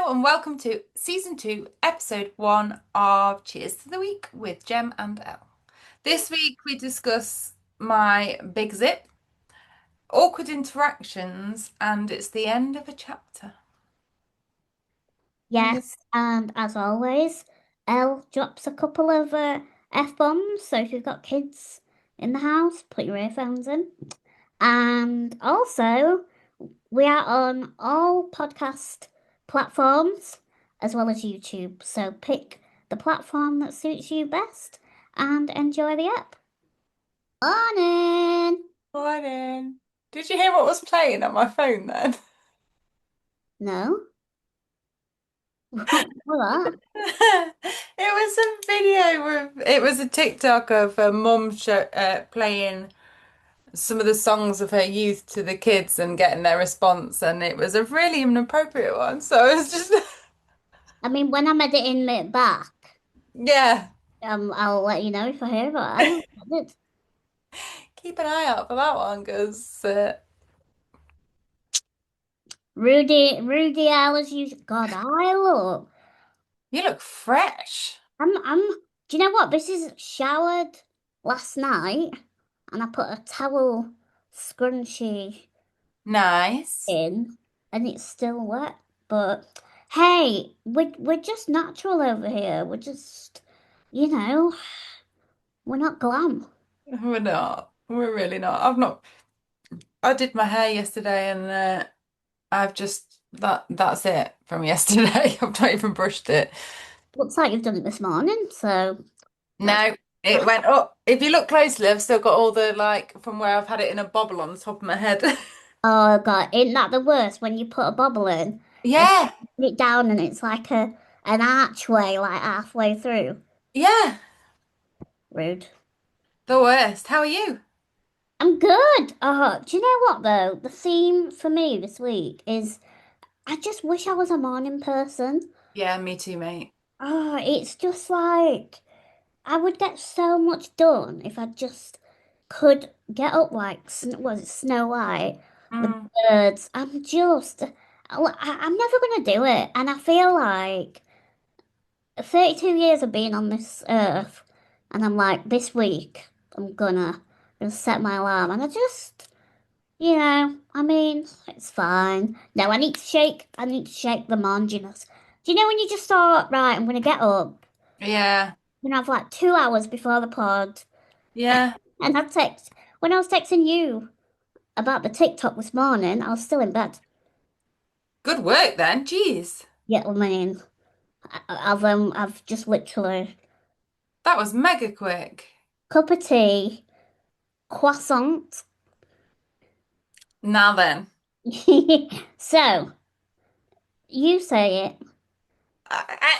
Hello and welcome to season 2, episode 1 of Cheers to the Week with Jem and Elle. This week we discuss my big zip, awkward interactions, and it's the end of a chapter. Yes, and as always, Elle drops a couple of F-bombs. So if you've got kids in the house, put your earphones in. And also, we are on all podcast platforms as well as YouTube. So pick the platform that suits you best and enjoy the app. Morning! Morning. Did you hear what was playing on my phone then? No? What was that? It was a video it was a TikTok of a mum playing some of the songs of her youth to the kids and getting their response, and it was a really inappropriate one. So it was just, I mean, when I'm editing it back, yeah, I'll let you know if I hear about it. I did. keep an eye out for that one because Rudy Alice, you God, I look. you look fresh. Do you know what? This is showered last night, and I put a towel scrunchie Nice. in, and it's still wet. But hey, we're just natural over here. We're just, you know, we're not glam. We're not. We're really not. I did my hair yesterday and I've just that's it from yesterday. I've not even brushed it. Looks like you've done it this morning, so that's No, it went up. If you look closely, I've still got all the like from where I've had it in a bobble on the top of my head. oh God, isn't that the worst when you put a bobble in and Yeah, put it down and it's like a an archway like halfway through? yeah, Rude. the worst. How are you? I'm good. Oh, do you know what though? The theme for me this week is I just wish I was a morning person. Yeah, me too, mate. Oh, it's just like I would get so much done if I just could get up like was it Snow White, the Mm. birds. I'm never gonna do it, and I feel like 32 years of being on this earth, and I'm like this week I'm gonna set my alarm, and I mean, it's fine. No, I need to shake the manginess. Do you know when you just thought, right, I'm gonna get up, Yeah, I'm gonna have like 2 hours before the pod, yeah. and when I was texting you about the TikTok this morning, I was still in bed. Good work then. Jeez, Yeah, I mean, I've just literally that was mega quick. cup of tea, croissant. Now then, So, you say it.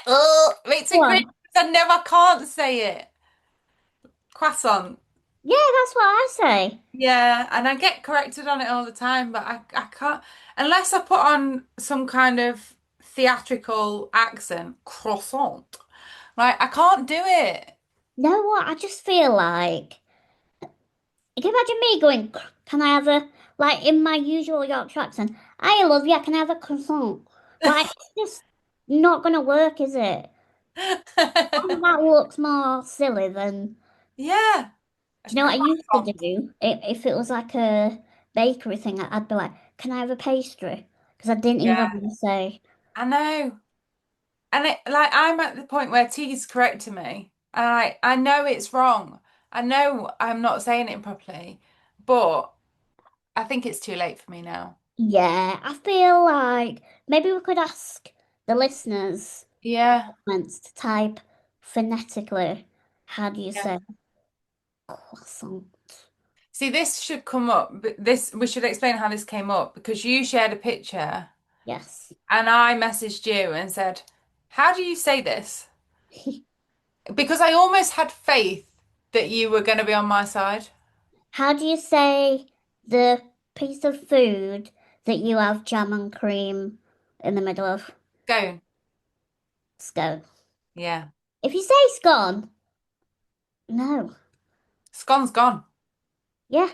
oh, makes Go me cringe on. 'cause I can't say it. Croissant. Yeah, that's what I say. Yeah, and I get corrected on it all the time, but I can't unless I put on some kind of theatrical accent, croissant. Like I can't do it. Know what? I just feel like can you imagine me going, can I have like in my usual Yorkshire accent, I love you, can I have a croissant? Like, it's just not gonna work, is it? I think that looks more silly than, Yeah, a do you know what I used to croissant. do? If it was like a bakery thing, I'd be like, can I have a pastry? Because I didn't even Yeah, want to say, I know. And like I'm at the point where T's correcting me, and I know it's wrong. I know I'm not saying it properly, but I think it's too late for me now. yeah, I feel like maybe we could ask the listeners Yeah. comments to type phonetically, how do you Yeah. say croissant? See, this should come up, but this we should explain how this came up because you shared a picture Yes. and I messaged you and said, "How do you say this?" Because I almost had faith that you were going to be on my side. How do you say the piece of food that you have jam and cream in the middle of? Scone. Scone. Yeah. If you say scone, no. Scone's gone. Yeah.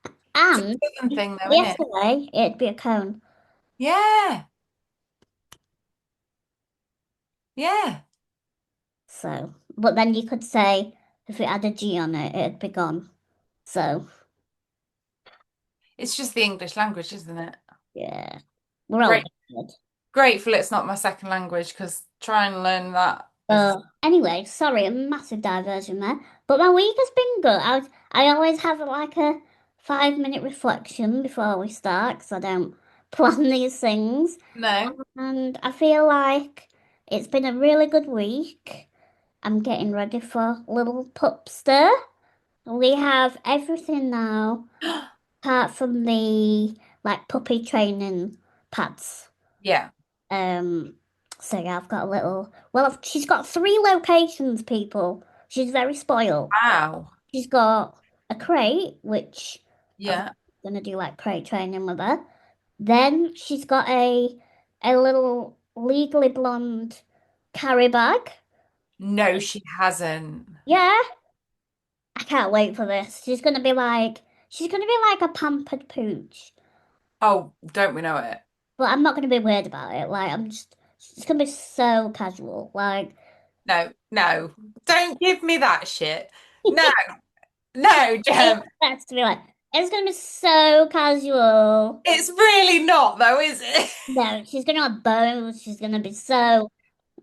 It's And a southern thing though, isn't it? yesterday, it'd be a cone. Yeah. Yeah. So, but then you could say if it had a G on it, it'd be gone. So, It's just the English language, isn't it? yeah, we're all Great. good. Grateful it's not my second language because trying to learn that is Anyway, sorry, a massive diversion there. But my week has been good. I always have like a 5 minute reflection before we start because I don't plan these things. no. And I feel like it's been a really good week. I'm getting ready for little pupster. We have everything now, apart from the like puppy training pads. Yeah. Um, so yeah, I've got a little. Well, she's got three locations, people. She's very spoiled. Wow. She's got a crate, which I'm Yeah. gonna do like crate training with her. Then she's got a little Legally Blonde carry bag. No, she hasn't. Yeah, I can't wait for this. She's gonna be like a pampered pooch. Oh, don't we know it? But I'm not gonna be weird about it. Like it's gonna be so casual. Like No, no. Don't give me that shit. No, no, Jem. that's to be like, it's gonna be so casual. It's really not though, is it? No, she's gonna have bows. She's gonna be so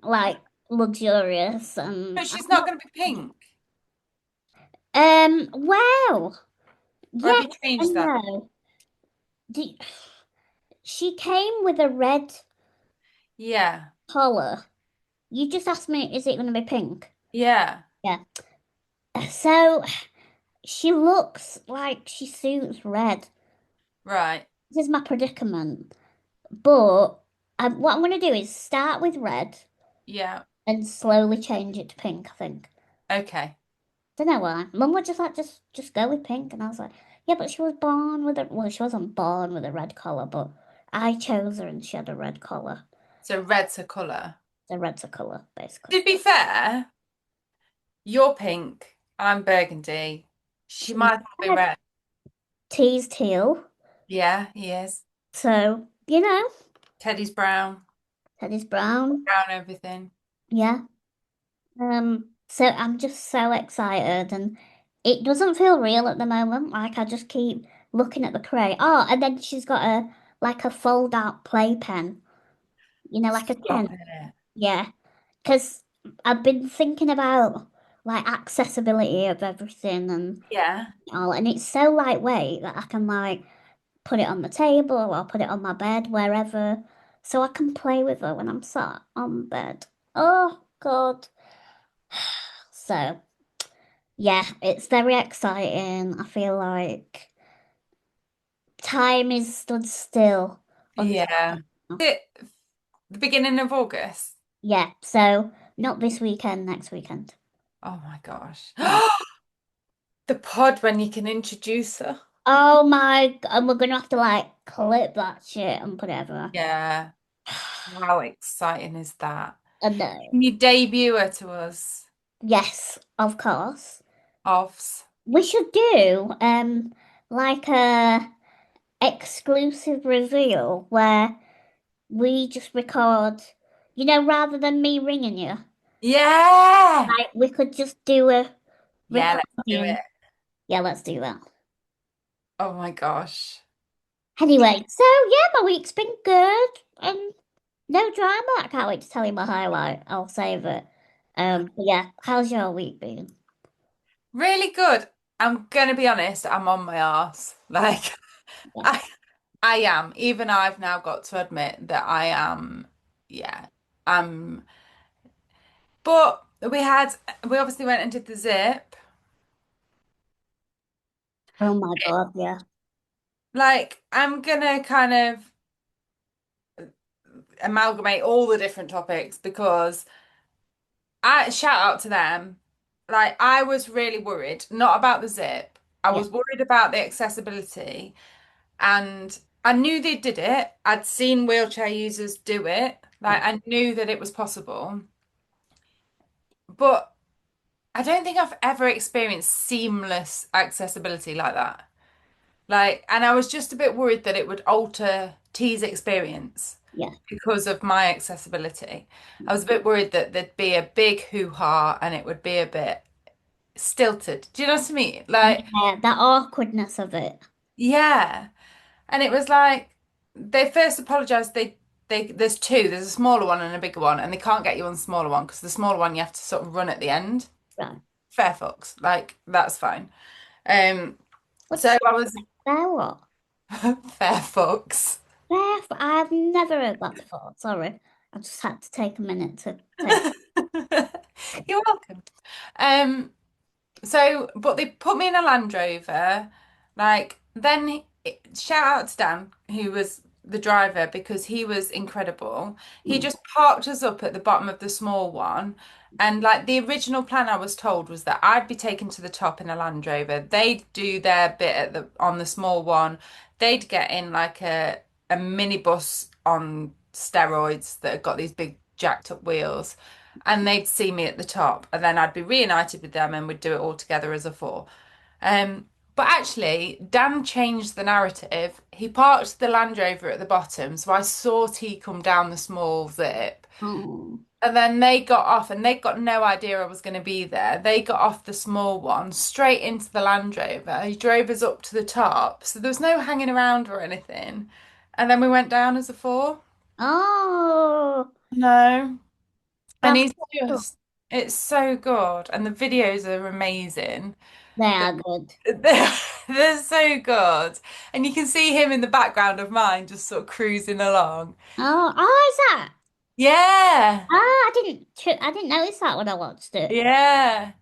like luxurious No, and she's not going to be pink. well, Or have you yes changed and that? no. Do, she came with a red Yeah. collar. You just asked me, is it gonna be pink? Yeah. Yeah. So she looks like she suits red. Right. This is my predicament. But what I'm gonna do is start with red Yeah. and slowly change it to pink, I think. Okay. Don't know why. Mum was just like, just go with pink. And I was like, yeah, but she was born with a, well, she wasn't born with a red collar, but I chose her and she had a red collar. So red's her colour. So red's a color, basically. To be fair, you're pink, I'm burgundy. She She's might as well be red. red. Tea's teal. Yeah, he is. So, Teddy's brown. Teddy's brown. Brown everything. Yeah. So I'm just so excited and it doesn't feel real at the moment. Like I just keep looking at the crate. Oh, and then she's got a fold out playpen, like a tent. Stop it. Yeah. Because I've been thinking about like accessibility of everything and Yeah. all, and it's so lightweight that I can like put it on the table or put it on my bed, wherever. So I can play with her when I'm sat on bed. Oh God. So yeah, it's very exciting. I feel like time is stood still on this. Yeah. It, the beginning of August. Yeah, so not this weekend, next weekend. Oh my gosh. Yeah. The pod when you can introduce her. Oh my, and we're gonna have to like clip that shit and put it everywhere. Yeah. How exciting is that? And no. Can you debut her to us? Yes, of course. Offs. We should do like a exclusive reveal where we just record, rather than me ringing you. Yeah. Like we could just do a Yeah, let's do it. recording. Yeah, let's do that. Oh my gosh. Anyway, so yeah, my week's been good and no drama. I can't wait to tell you my highlight. I'll save it. But yeah, how's your week been? Really good. I'm gonna be honest, I'm on my arse. Like Yeah. I I am. Even I've now got to admit that I am, yeah. But we obviously went and did the zip. Oh my God, yeah. Like I'm gonna kind of amalgamate all the different topics because I shout out to them. Like I was really worried, not about the zip. I Yeah. was worried about the accessibility and I knew they did it. I'd seen wheelchair users do it. Yeah. Like I knew that it was possible. But I don't think I've ever experienced seamless accessibility like that. Like, and I was just a bit worried that it would alter T's experience. Yeah. because of my accessibility. I was a bit worried that there'd be a big hoo-ha and it would be a bit stilted. Do you know what I mean? Like, Yeah, that awkwardness of it. yeah. And it was like they first apologized. They there's two. There's a smaller one and a bigger one, and they can't get you on the smaller one because the smaller one you have to sort of run at the end. Right. Fair fucks. Like that's fine. Um, so What's I was there what? fair fucks. There, I've never heard that before. Sorry. I just had to take a minute to take. You're welcome. Um, but they put me in a Land Rover. Like, shout out to Dan, who was the driver, because he was incredible. He Mm. just parked us up at the bottom of the small one. And like the original plan I was told was that I'd be taken to the top in a Land Rover. They'd do their bit at the on the small one. They'd get in like a minibus on steroids that had got these big jacked up wheels and they'd see me at the top, and then I'd be reunited with them and we'd do it all together as a four. But actually, Dan changed the narrative. He parked the Land Rover at the bottom, so I saw T come down the small zip. Oh. And then they got off, and they got no idea I was going to be there. They got off the small one straight into the Land Rover. He drove us up to the top, so there was no hanging around or anything. And then we went down as a four. Oh, No. And that's he's cool. just, it's so good. And the videos are amazing. They are good. They're so good. And you can see him in the background of mine just sort of cruising along. Oh, is that? Yeah. I didn't notice that when I watched it. Yeah.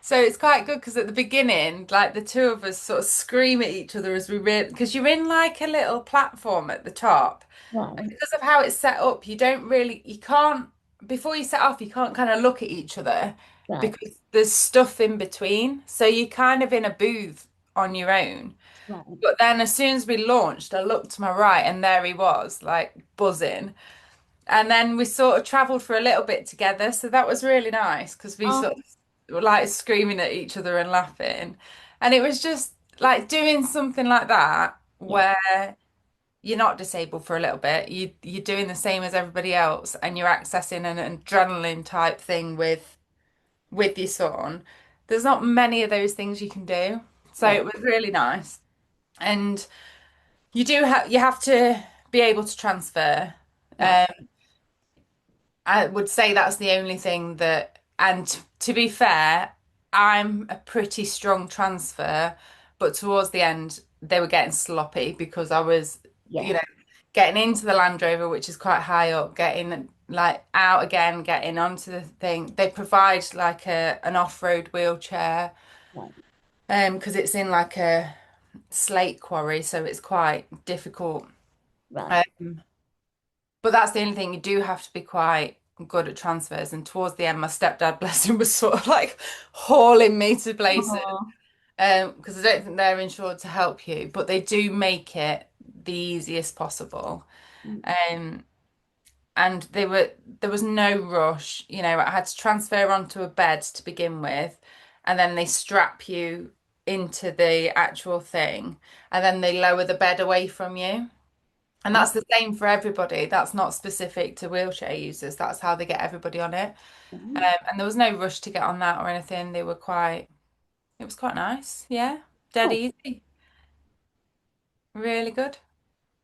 So it's quite good because at the beginning, like the two of us sort of scream at each other as we read, because you're in like a little platform at the top. Right, Because of how it's set up, you can't, before you set off, you can't kind of look at each other right, because there's stuff in between. So you're kind of in a booth on your own. right. But then as soon as we launched, I looked to my right and there he was, like buzzing. And then we sort of traveled for a little bit together. So that was really nice because we sort Oh, of were like screaming at each other and laughing. And it was just like doing something like that yeah, where you're not disabled for a little bit. You're doing the same as everybody else and you're accessing an adrenaline type thing with your son. There's not many of those things you can do. So right, it was really nice. And you have to be able to transfer. right. Um, I would say that's the only thing that, and to be fair, I'm a pretty strong transfer, but towards the end, they were getting sloppy because I was, you Yeah, know, getting into the Land Rover, which is quite high up, getting like out again, getting onto the thing. They provide like an off-road wheelchair, right, because it's in like a slate quarry, so it's quite difficult. right. Um, But that's the only thing. You do have to be quite good at transfers. And towards the end, my stepdad, bless him, was sort of like hauling me to places. Oh, Because I don't think they're insured to help you, but they do make it the easiest possible. mm, Um, and there was no rush. You know, I had to transfer onto a bed to begin with, and then they strap you into the actual thing, and then they lower the bed away from you. And oh, that's the same for everybody. That's not specific to wheelchair users. That's how they get everybody on it. mm. And there was no rush to get on that or anything. It was quite nice. Yeah. Dead Oh, easy. Really good.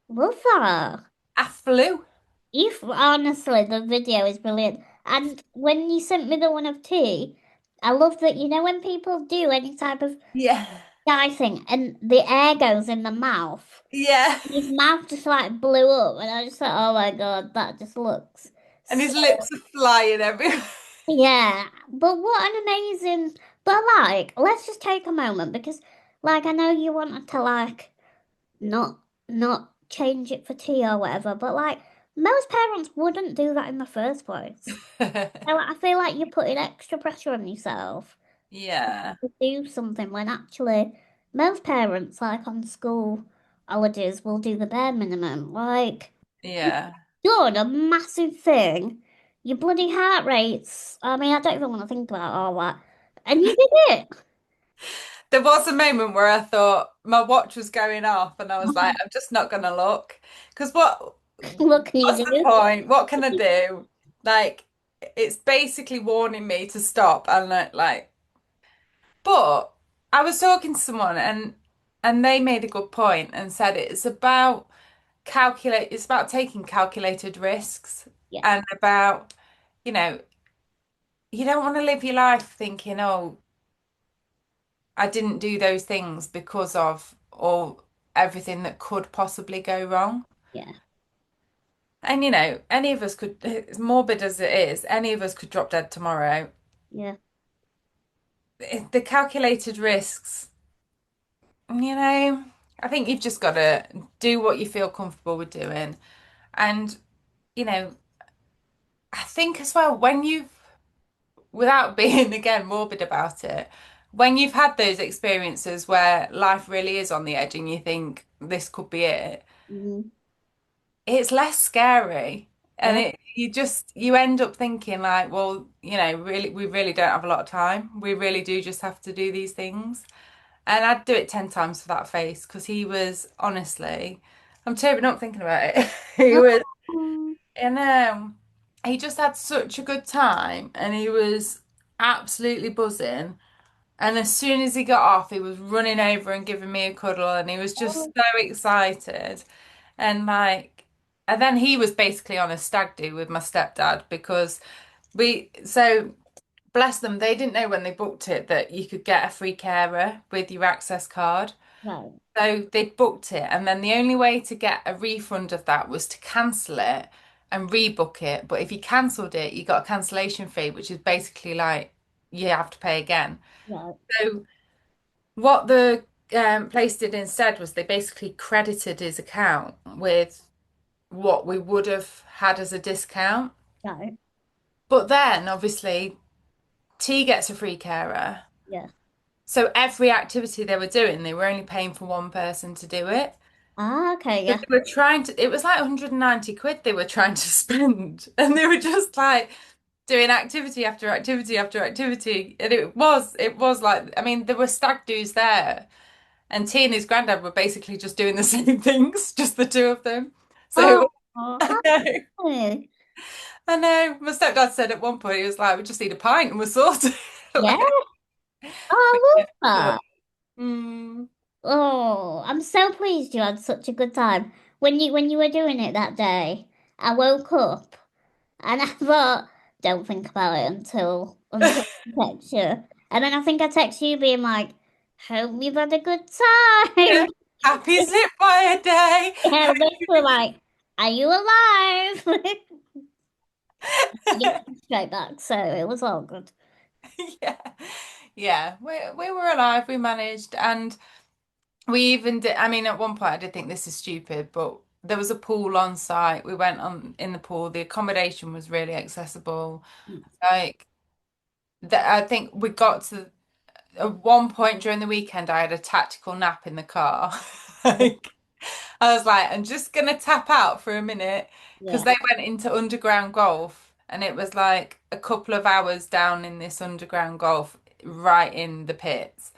love that. I flew. If honestly, the video is brilliant. And when you sent me the one of tea, I love that, when people do any type of Yeah. guy thing and the air goes in the mouth, Yeah. his mouth just like blew up, and I just thought, oh my God, that just looks And his so, lips are flying everywhere. yeah. But what an amazing, but like, let's just take a moment because, like, I know you wanted to, like, not, not change it for tea or whatever, but like, most parents wouldn't do that in the first place. I feel like you're putting extra pressure on yourself Yeah. to do something when actually most parents, like on school holidays, will do the bare minimum. Like, you've Yeah. done a massive thing. Your bloody heart rates. I mean, I don't even want to think about all that. And you did it. There was a moment where I thought my watch was going off and I was like, I'm just not gonna look. Because What can you What's the do? point? What can I do? Like, it's basically warning me to stop and but I was talking to someone and they made a good point and said it's about taking calculated risks Yeah, and about, you know, you don't want to live your life thinking, oh, I didn't do those things because of or everything that could possibly go wrong. yeah, And any of us could, as morbid as it is, any of us could drop dead tomorrow. yeah, The calculated risks, I think you've just got to do what you feel comfortable with doing. And, you know, I think as well, without being again morbid about it, when you've had those experiences where life really is on the edge and you think this could be it, mm, it's less scary. And yeah, you end up thinking like, well, really, we really don't have a lot of time. We really do just have to do these things. And I'd do it 10 times for that face because he was honestly, I'm tearing up thinking about it. He was, oh, and he just had such a good time and he was absolutely buzzing. And as soon as he got off, he was running over and giving me a cuddle and he was just oh, so excited. And and then he was basically on a stag do with my stepdad because so bless them, they didn't know when they booked it that you could get a free carer with your access card. right, So they booked it, and then the only way to get a refund of that was to cancel it and rebook it. But if you cancelled it, you got a cancellation fee, which is basically like you have to pay again. right, So what the place did instead was they basically credited his account with what we would have had as a discount. right, But then obviously T gets a free carer. yeah. So every activity they were doing, they were only paying for one person to do it. Ah, okay, So yeah. they were it was like 190 quid they were trying to spend. And they were just like doing activity after activity after activity. And it was like, I mean, there were stag do's there. And T and his granddad were basically just doing the same things, just the two of them. Oh, So I how know, funny. I know. My stepdad said at one point, he was like, we just need a pint and we're sorted. Yeah. Like, Oh, yeah, I love but, that. mm, Oh, I'm so pleased you had such a good time. When you were doing it that day, I woke up and I thought, don't think about it until I text you. And then I think I text you being like, hope you've had a good yeah, time. happy zip by a day. Yeah, literally like, are you alive? Yeah, straight back. So it was all good. Yeah. Yeah, we were alive, we managed, and we even did. I mean, at one point, I did think this is stupid, but there was a pool on site. We went on in the pool. The accommodation was really accessible. Like, I think we got to at one point during the weekend, I had a tactical nap in the car. Like, I was like, I'm just gonna tap out for a minute because Yeah. they went into underground golf and it was like a couple of hours down in this underground golf right in the pits.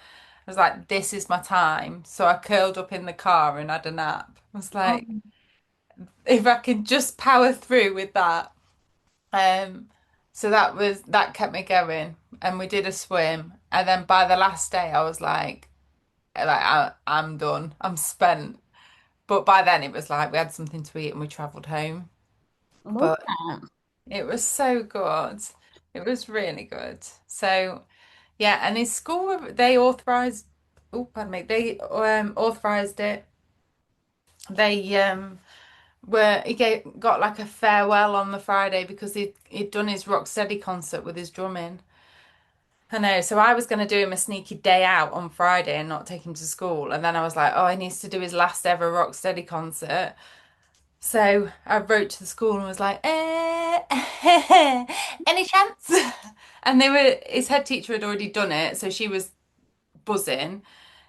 I was like, this is my time. So I curled up in the car and had a nap. I was like, Um, if I could just power through with that. Um, so that kept me going. And we did a swim. And then by the last day I was I'm done. I'm spent. But by then it was like we had something to eat and we travelled home. I love But that. it was so good. It was really good. So yeah, and in school they authorized oh pardon me, they authorized it. They got like a farewell on the Friday because he'd done his Rocksteady concert with his drumming. I know, so I was going to do him a sneaky day out on Friday and not take him to school. And then I was like, oh, he needs to do his last ever Rocksteady concert. So I wrote to the school and was like, any chance? And his head teacher had already done it, so she was buzzing.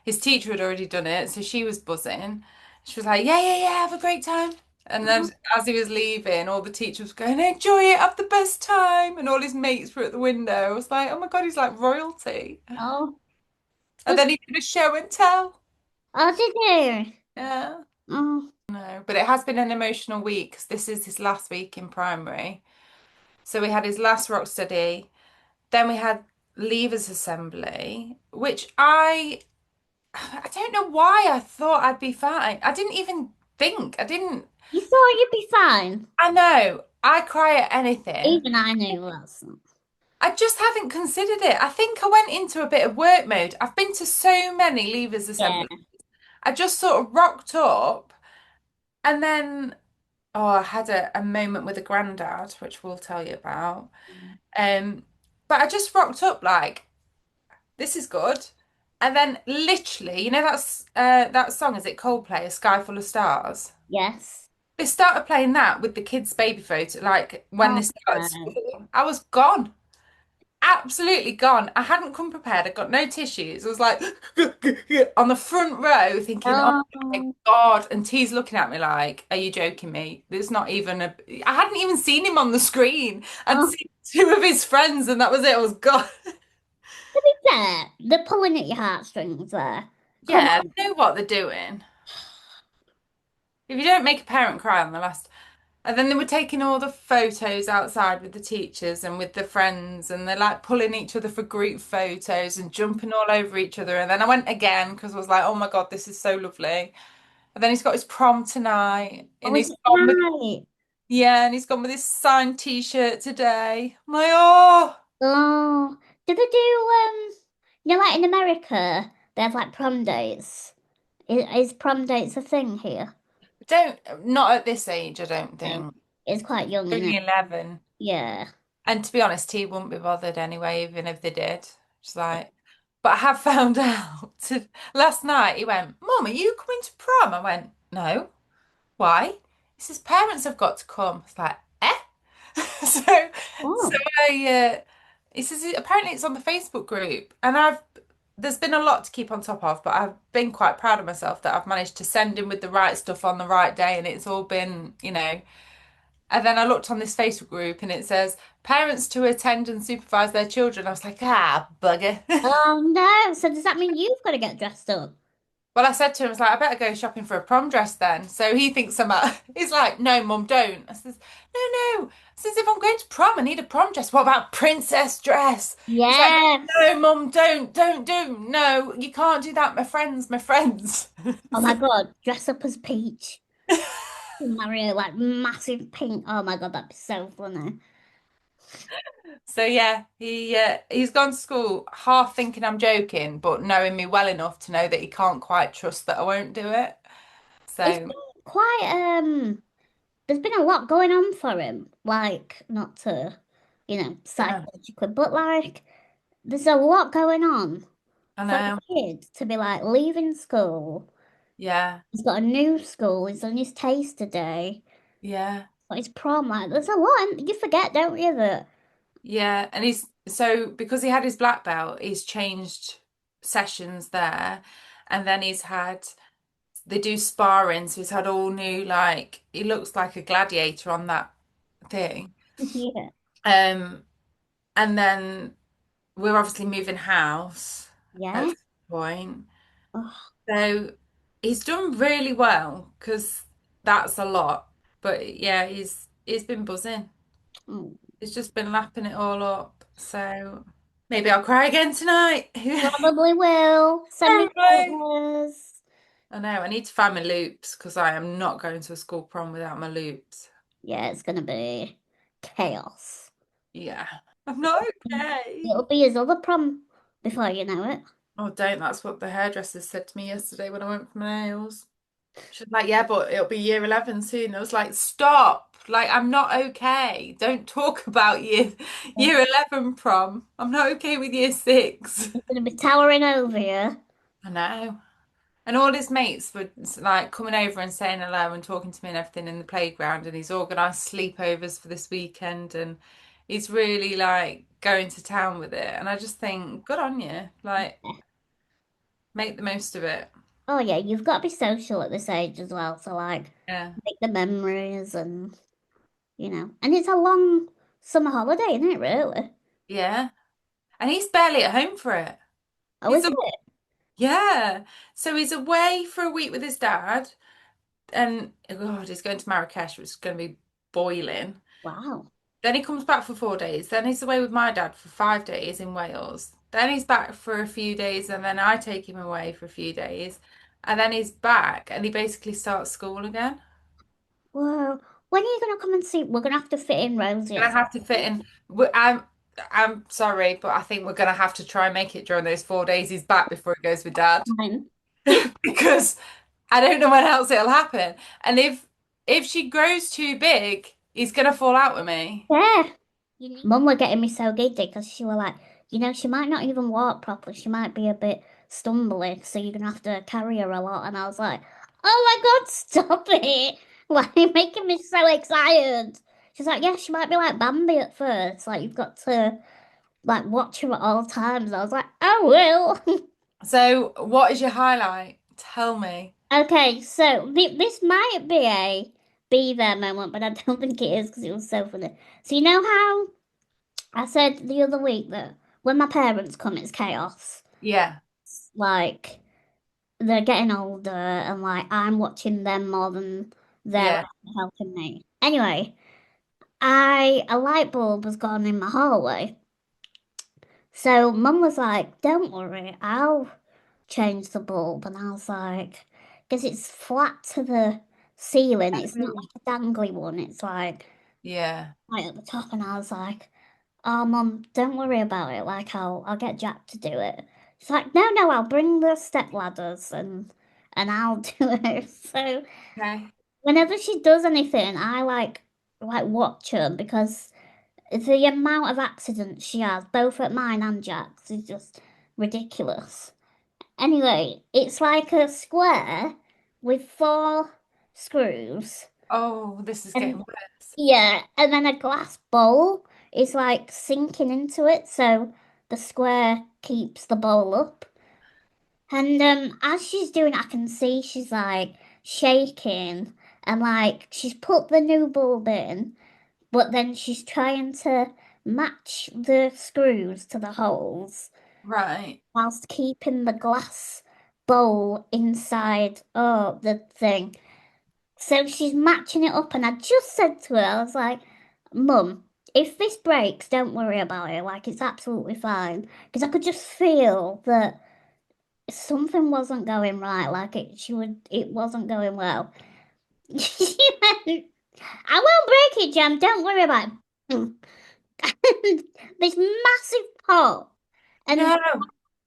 His teacher had already done it, so she was buzzing. She was like, yeah, yeah, yeah, have a great time. And then Oh, as he was leaving, all the teachers were going, enjoy it, have the best time. And all his mates were at the window. I was like, oh my God, he's like royalty. oh, And was, then he did a show and tell. oh, did you? Yeah. Oh. No, but it has been an emotional week because this is his last week in primary. So we had his last rock study, then we had leavers assembly, which I don't know why I thought I'd be fine. I didn't even think. I didn't. You thought you'd be fine. I know. I cry at anything. Even I knew that's I just haven't considered it. I think I went into a bit of work mode. I've been to so many leavers yeah. assembly. I just sort of rocked up and then I had a moment with a granddad, which we'll tell you about. Um, but I just rocked up like, this is good. And then literally, that's that song, is it Coldplay, A Sky Full of Stars? Yes. They started playing that with the kids' baby photo, like when they Oh started no. school. I was gone. Absolutely gone. I hadn't come prepared. I got no tissues. I was like on the front row thinking, oh my Oh, God. And T's looking at me like, are you joking me? There's not even a. I hadn't even seen him on the screen. I'd oh. seen two of his friends and that was it. I was gone. To be fair, they're pulling at your heartstrings there. Come Yeah, on. they know what they're doing. If you don't make a parent cry on the last. And then they were taking all the photos outside with the teachers and with the friends, and they're like pulling each other for group photos and jumping all over each other. And then I went again because I was like, oh my God, this is so lovely. And then he's got his prom tonight, Oh, and is he's it gone with, right? yeah, and he's gone with his signed t-shirt today. I'm like, oh, Oh, do they do like in America, they have like prom dates. Is prom dates a thing here? don't, not at this age, I don't No, think. it's quite young, isn't Only it? 11. Yeah. And to be honest, T wouldn't be bothered anyway, even if they did. Just like, but I have found out last night. He went, Mum, are you coming to prom? I went, no. Why? He says, parents have got to come. It's like, eh? So, so Oh, he says, apparently it's on the Facebook group. And there's been a lot to keep on top of, but I've been quite proud of myself that I've managed to send him with the right stuff on the right day. And it's all been. And then I looked on this Facebook group and it says parents to attend and supervise their children. I was like, bugger. oh no. So does that mean you've got to get dressed up? Well, I said to him, I was like, I better go shopping for a prom dress then. So he thinks he's like, no, mum, don't. I says, no, no. I says, if I'm going to prom, I need a prom dress. What about princess dress? He's like, Yes. no, mum, don't do. No, you can't do that. My friends. Oh my God, dress up as Peach. Marry her like massive pink. Oh my God, that'd be so funny. So yeah, he's gone to school half thinking I'm joking, but knowing me well enough to know that he can't quite trust that I won't do it. It's So been quite there's been a lot going on for him. Like, not to, yeah, psychologically, but like there's a lot going on I for know. a kid to be like leaving school. Yeah, He's got a new school, he's on his taste today, yeah, got his prom, like there's a lot and you forget, don't you, that yeah. And he's so because he had his black belt, he's changed sessions there, and then they do sparring, so he's had all new like he looks like a gladiator on that thing. yeah. Um, and then we're obviously moving house at Yeah. some point. Oh, So he's done really well because that's a lot. But yeah, he's been buzzing. mm. He's just been lapping it all up. So maybe I'll cry again tonight. Probably will. Send me Probably. photos. I know. I need to find my loops because I am not going to a school prom without my loops. Yeah, it's gonna be chaos. Yeah. I'm not okay. It'll be his other prom before you know it. Oh, don't. That's what the hairdresser said to me yesterday when I went for my nails. She's like, yeah, but it'll be year 11 soon. I was like, stop. Like, I'm not okay. Don't talk about year 11 prom. I'm not okay with year 6. It's gonna be towering over you. I know. And all his mates were like coming over and saying hello and talking to me and everything in the playground. And he's organised sleepovers for this weekend. And he's really like going to town with it. And I just think, good on you. Like, make the most of it. Oh yeah, you've got to be social at this age as well. So like, Yeah. make the memories and and it's a long summer holiday, isn't it? Really? Yeah. And he's barely at home for it. Oh, He's is a it? Yeah. So he's away for a week with his dad. and God, he's going to Marrakesh, which is going to be boiling. Wow. Then he comes back for 4 days. Then he's away with my dad for 5 days in Wales. Then he's back for a few days, and then I take him away for a few days. And then he's back, and he basically starts school again. Whoa. When are you gonna come and see? We're gonna have to fit in Rosie Gonna at have to fit in. I'm sorry, but I think we're gonna have to try and make it during those 4 days he's back before he goes with dad, some time. because I don't know when else it'll happen. And if she grows too big, he's gonna fall out with me. Yeah. Mum were getting me so giddy because she were like, she might not even walk properly. She might be a bit stumbly, so you're gonna have to carry her a lot. And I was like, oh my God, stop it! Like, you're making me so excited. She's like, yeah, she might be like Bambi at first. Like, you've got to like watch her at all times. I was like, I will. So, what is your highlight? Tell me. Okay, so this might be there moment, but I don't think it is because it was so funny. So you know how I said the other week that when my parents come, it's chaos. Yeah, Like they're getting older, and like I'm watching them more than they're yeah. actually helping me. Anyway, I a light bulb was gone in my hallway, so Mum was like, "Don't worry, I'll change the bulb," and I was like, "Because it's flat to the ceiling. It's not like a dangly one. It's like Yeah. right at the top." And I was like, "Oh, Mum, don't worry about it. Like, I'll get Jack to do it." She's like, "No, no, I'll bring the step ladders and I'll do it." So Okay. whenever she does anything, I like watch her because the amount of accidents she has, both at mine and Jack's, is just ridiculous. Anyway, it's like a square with four screws. Oh, this is getting And worse. yeah, and then a glass bowl is like sinking into it, so the square keeps the bowl up. And as she's doing it, I can see she's like shaking and like she's put the new bulb in, but then she's trying to match the screws to the holes Right. whilst keeping the glass bowl inside the thing. So she's matching it up, and I just said to her, I was like, Mum, if this breaks, don't worry about it. Like, it's absolutely fine. Because I could just feel that something wasn't going right. Like, it wasn't going well. She went, I won't break it, Jam. Don't worry about it. This massive pot, and No.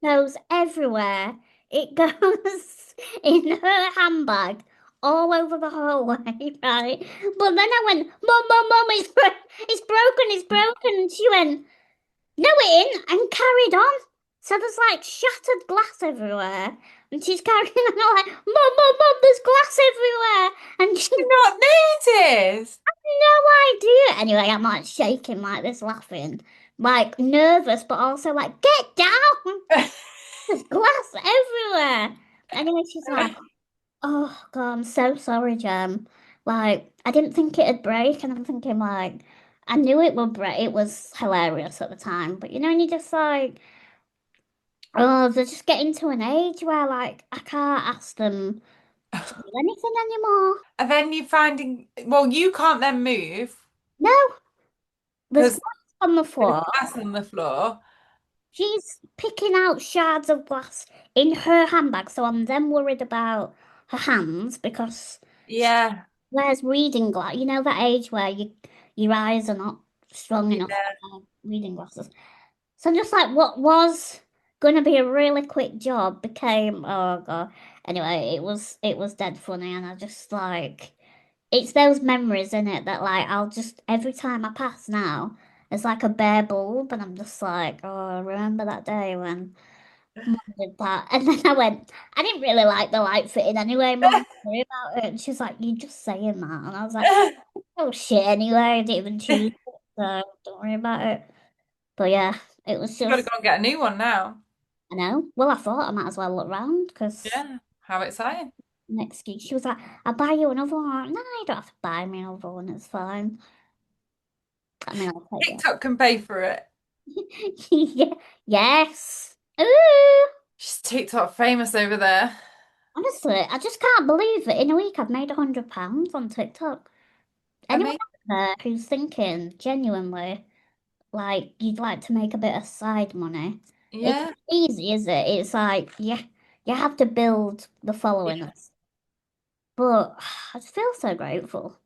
goes everywhere. It goes in her handbag all over the hallway, right? But then I went, Mum, it's broken, it's broken. And she went, no, it ain't, and carried on. So there's like shattered glass everywhere. And she's carrying on I'm like, Mum, there's glass everywhere. And she Did not notice. no idea. Anyway, I'm like shaking like this, laughing, like nervous, but also like, get down. There's glass everywhere. Anyway, she's like, oh God, I'm so sorry, Jem. Like, I didn't think it'd break, and I'm thinking like, I knew it would break. It was hilarious at the time, but and you're just like, oh, they're just getting to an age where like I can't ask them to do anything anymore. And then you finding, well, you can't then move No, there's because glass on the there's floor. glass on the floor. She's picking out shards of glass in her handbag, so I'm then worried about her hands because she Yeah. wears reading glass. You know that age where your eyes are not strong enough Yeah. to have reading glasses. So I'm just like, what was going to be a really quick job became, oh God. Anyway, it was dead funny, and I just like it's those memories in it that like I'll just every time I pass now, it's like a bare bulb, and I'm just like, oh, remember that day when Mum did that? And then I went, I didn't really like the light fitting anyway, Mum. Sorry about it. And she's like, you just saying that, and I was like, oh shit. Anyway, I didn't even choose it, so don't worry about it. But yeah, it was You got to just go and get a new one now. I know. Well, I thought I might as well look round because Yeah. How exciting. next week she was like, I'll buy you another one. I'm like, no, you don't have to buy me another one. It's fine. I mean, I'll take it. TikTok can pay for it. Yeah. Yes. Ooh. She's TikTok famous over there. Honestly, I just can't believe that in a week I've made £100 on TikTok. Anyone Amazing. out there who's thinking genuinely like you'd like to make a bit of side money, it's Yeah. easy, is it? It's like you have to build the following. Yeah. But I just feel so grateful.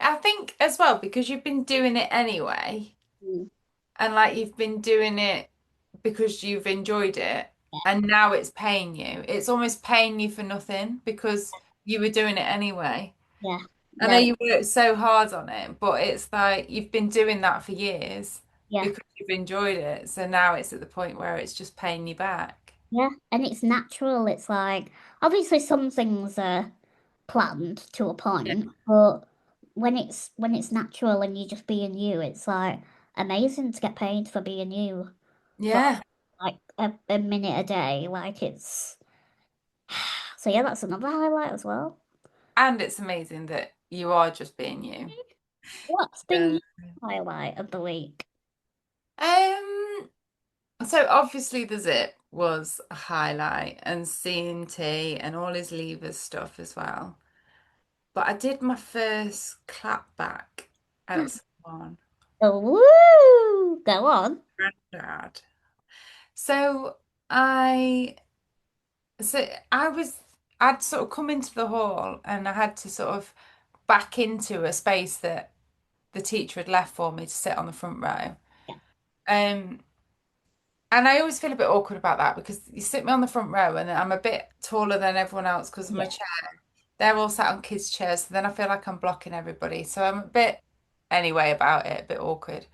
I think as well because you've been doing it anyway, Mm. and like you've been doing it because you've enjoyed it, and now it's paying you. It's almost paying you for nothing because you were doing it anyway. Yeah, I know yeah, you worked so hard on it, but it's like you've been doing that for years yeah, because you've enjoyed it. So now it's at the point where it's just paying you back. yeah. And it's natural. It's like obviously some things are planned to a Yeah. point, but when it's natural and you just being you, it's like amazing to get paid for being you for Yeah. like a minute a day. Like it's so yeah, that's another highlight as well. And it's amazing that you are just being you. What's been Yeah. your highlight of the week? Um, so obviously the zip was a highlight and C&T and all his levers stuff as well. But I did my first clap back at someone, Oh, woo! Go on. granddad. So I so I'd sort of come into the hall and I had to sort of back into a space that the teacher had left for me to sit on the front row. Yeah, Um, and I always feel a bit awkward about that because you sit me on the front row and I'm a bit taller than everyone else because of my yeah. chair. They're all sat on kids' chairs, so then I feel like I'm blocking everybody. So I'm a bit anyway about it, a bit awkward.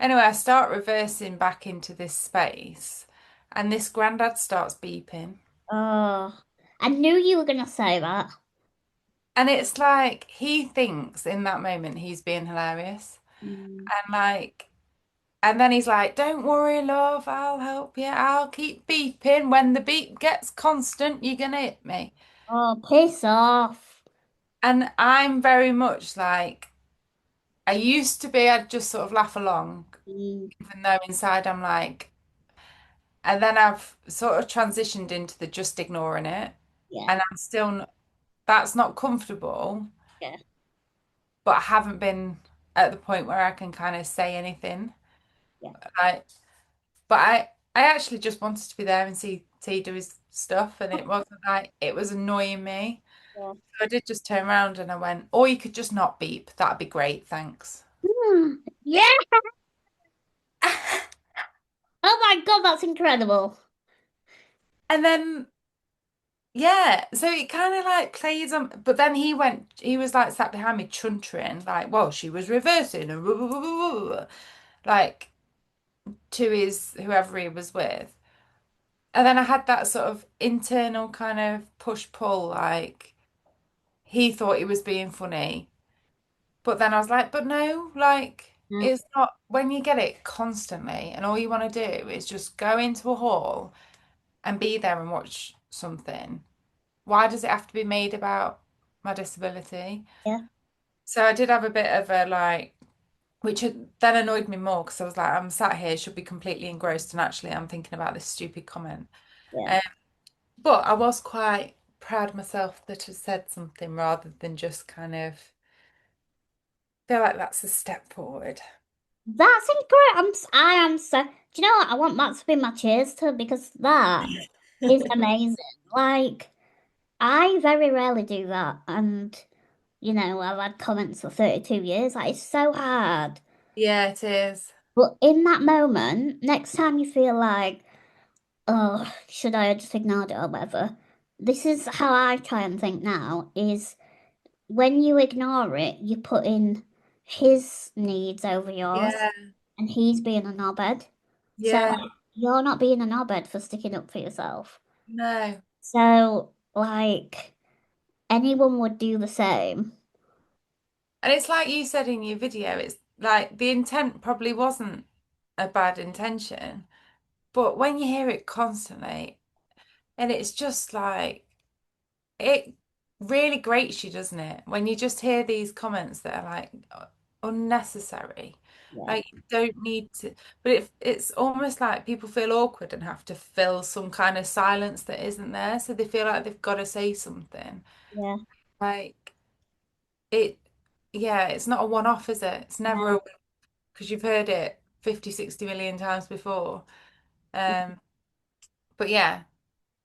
Anyway, I start reversing back into this space and this granddad starts beeping. Oh, I knew you were gonna say that. And it's like he thinks in that moment he's being hilarious. Mm. And like, and then he's like, "Don't worry, love, I'll help you. I'll keep beeping. When the beep gets constant, you're gonna hit me." Oh, piss off. And I'm very much like, I used to be, I'd just sort of laugh along, Mm. even though inside I'm like, and then I've sort of transitioned into the just ignoring it. Yeah, And I'm still, that's not comfortable, yeah, but I haven't been at the point where I can kind of say anything. yeah, Like, but I actually just wanted to be there and see T do his stuff, and it wasn't like it was annoying me. yeah. So I did just turn around and I went, or you could just not beep. That'd be great, thanks. Yeah. Oh my God, that's incredible. And then yeah, so it kind of like plays on, but then he was like sat behind me chuntering, like, well, she was reversing and like to his whoever he was with. And then I had that sort of internal kind of push pull, like he thought he was being funny. But then I was like, but no, like Yeah, it's not when you get it constantly and all you want to do is just go into a hall and be there and watch something. Why does it have to be made about my disability? yeah, So I did have a bit of a like, then annoyed me more because I was like, I'm sat here, should be completely engrossed, and actually I'm thinking about this stupid comment. yeah. Um, but I was quite proud of myself that I said something rather than just kind of feel like that's a step forward. That's incredible. I am so. Do you know what? I want that to be my cheers to because that is amazing. Like, I very rarely do that. And, I've had comments for 32 years. Like, it's so hard. Yeah, it is. But in that moment, next time you feel like, oh, should I have just ignored it or whatever? This is how I try and think now is when you ignore it, you put in his needs over yours Yeah, and he's being a knobhead. So yeah, you're not being a knobhead for sticking up for yourself. no. So, like, anyone would do the same. And it's like you said in your video, it's like the intent probably wasn't a bad intention, but when you hear it constantly, and it's just like it really grates you, doesn't it? When you just hear these comments that are like unnecessary. Yeah, Like, you don't need to, but it's almost like people feel awkward and have to fill some kind of silence that isn't there. So they feel like they've got to say something. yeah, Like, it, yeah, it's not a one-off, is it? It's never no, a, because you've heard it 50, 60 million times before. Um, but yeah,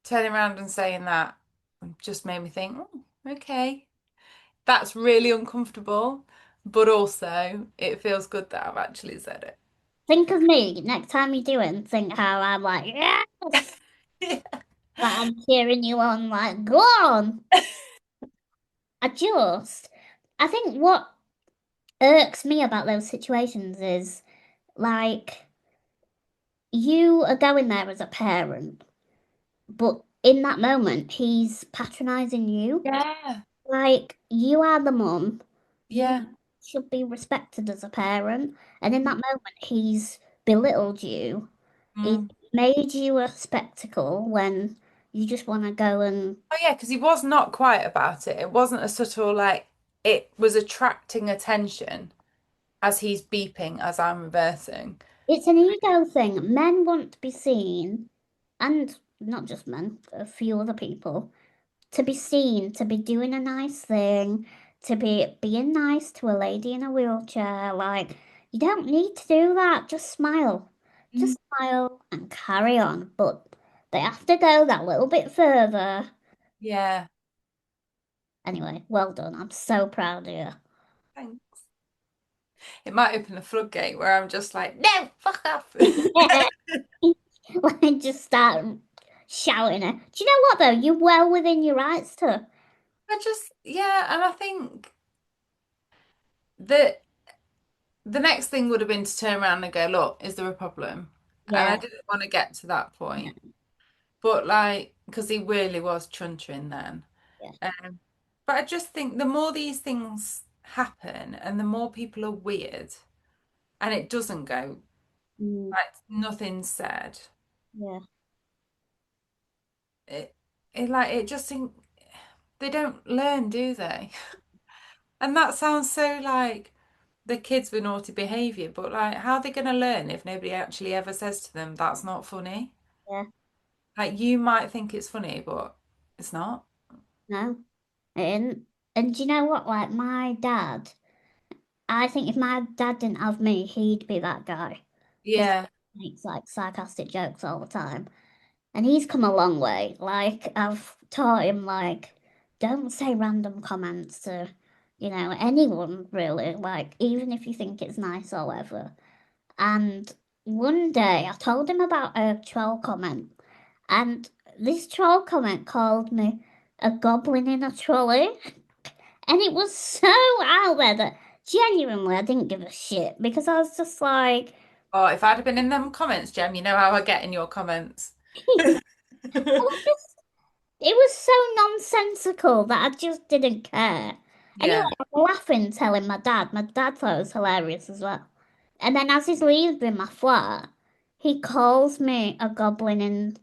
turning around and saying that just made me think, oh, okay, that's really uncomfortable, but also it feels good that I've actually said it. think of me next time you do it and think how I'm like, yes, Yeah. that I'm cheering you on, like, go on. I just, I think what irks me about those situations is like you are going there as a parent, but in that moment, he's patronizing you. Yeah. Like, you are the mum. You Yeah. should be respected as a parent. And in that moment, he's belittled you. He's Mm. made you a spectacle when you just want to go and. Oh yeah, because he was not quiet about it. It wasn't a subtle like it was attracting attention as he's beeping as I'm reversing. It's an ego thing. Men want to be seen, and not just men, a few other people, to be seen, to be doing a nice thing, to be being nice to a lady in a wheelchair. Like, you don't need to do that. Just smile. Mm. Just smile and carry on. But they have to go that little bit further. Yeah. Anyway, well done. I'm so proud of you. Thanks. It might open a floodgate where I'm just like, no, fuck off. Like, just start shouting it. Do you know what, though? You're well within your rights to. I just, yeah, and I think that the next thing would have been to turn around and go, look, is there a problem? And I Yeah, didn't want to get to that yeah, point. But like, because he really was chuntering then. yeah. Um, but I just think the more these things happen and the more people are weird and it doesn't go, Mm, like, nothing's said, yeah. it, it just, they don't learn, do they? And that sounds so like the kids with naughty behavior, but like, how are they going to learn if nobody actually ever says to them, that's not funny? Yeah. Like, you might think it's funny, but it's not. No. And do you know what? Like my dad, I think if my dad didn't have me, he'd be that guy because Yeah. he makes like sarcastic jokes all the time. And he's come a long way. Like I've taught him like don't say random comments to, anyone really. Like even if you think it's nice or whatever. And one day I told him about a troll comment, and this troll comment called me a goblin in a trolley. And it was so out there that genuinely I didn't give a shit because I was just like, Oh, if I'd have been in them comments, Jem, you know how I get in your comments. it was so nonsensical that I just didn't care. Anyway, Yeah. I was laughing, telling my dad. My dad thought it was hilarious as well. And then as he's leaving my flat, he calls me a goblin in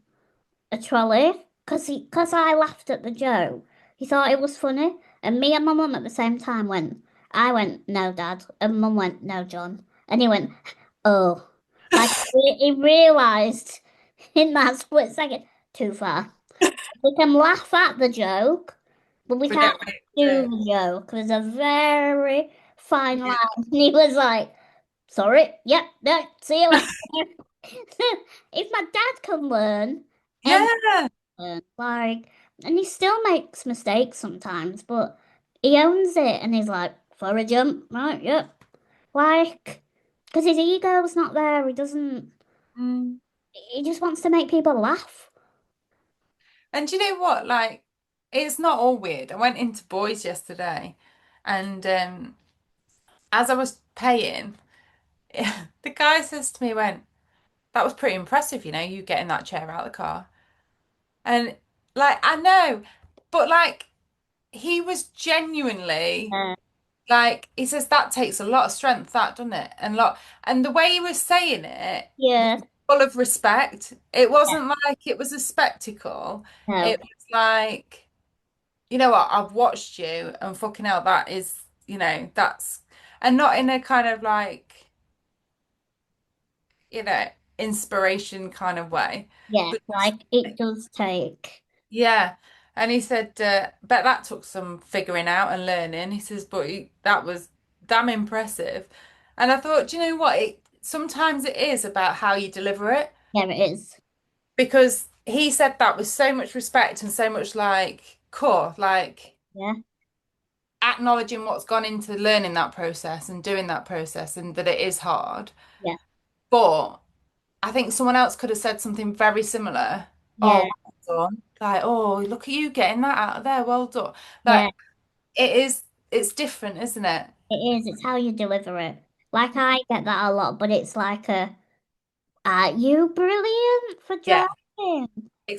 a trolley because I laughed at the joke. He thought it was funny, and me and my mum at the same time went. I went no, Dad, and Mum went no, John, and he went oh, like he realised in that split second too far. We can laugh at the joke, but we But can't don't make do it. the joke. There's a very fine line. And he was like, "Sorry, yep, no, see you later." If my dad can learn. Yeah. Like, and he still makes mistakes sometimes, but he owns it and he's like, for a jump, right? Yep. Like, because his ego's not there. Mm. He just wants to make people laugh. And do you know what? Like, it's not all weird. I went into Boys yesterday, and as I was paying, the guy says to me, "Went, that was pretty impressive, you getting that chair out of the car." And like, I know, but like, he was genuinely Uh, like, he says that takes a lot of strength, that doesn't it? And the way he was saying it was yeah, full of respect. It wasn't like it was a spectacle. no, It was like, you know what, I've watched you and fucking hell, that is, that's, and not in a kind of like, you know, inspiration kind of way. Yeah, But like it does take. yeah. And he said, bet that took some figuring out and learning. He says, but that was damn impressive. And I thought, do you know what? Sometimes it is about how you deliver it Yeah, it is. because he said that with so much respect and so much like core, like Yeah, acknowledging what's gone into learning that process and doing that process and that it is hard. yeah, But I think someone else could have said something very similar. yeah, Oh, well done. Like, oh, look at you getting that out of there. Well done. yeah. Like, it's different, isn't it? It is. It's how you deliver it. Like I get that a lot, but it's like a, are you brilliant for Yeah, driving?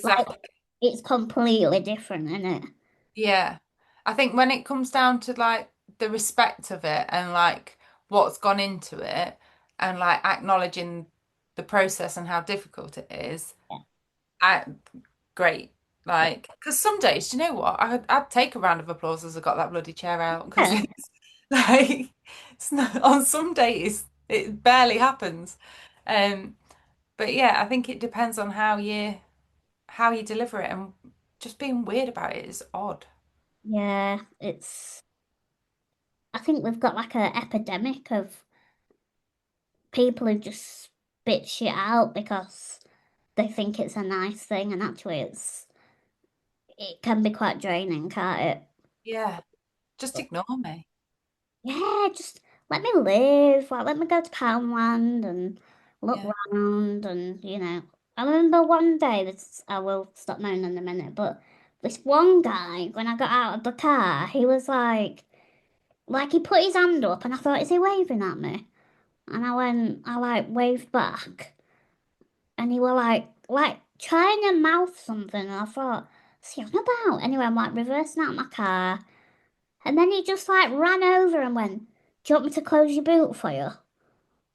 Like exactly. it's completely different, isn't it? Yeah. I think when it comes down to like the respect of it and like what's gone into it and like acknowledging the process and how difficult it is, Yeah. I great. Like, because some days, do you know what? I'd take a round of applause as I got that bloody chair out because Yeah. it's like it's not, on some days it barely happens. Um, but yeah, I think it depends on how you deliver it and just being weird about it is odd. Yeah, it's. I think we've got like a epidemic of people who just spit shit out because they think it's a nice thing, and actually, it can be quite draining, can't it? Yeah, just But ignore me. yeah, just let me live. Like, let me go to Poundland and look Yeah. round, and I remember one day. This I will stop moaning in a minute, but this one guy, when I got out of the car, he was like he put his hand up, and I thought, is he waving at me? And I like waved back, and he were like trying to mouth something, and I thought, what's he on about? Anyway, I'm like reversing out my car, and then he just like ran over and went, "Do you want me to close your boot for you?"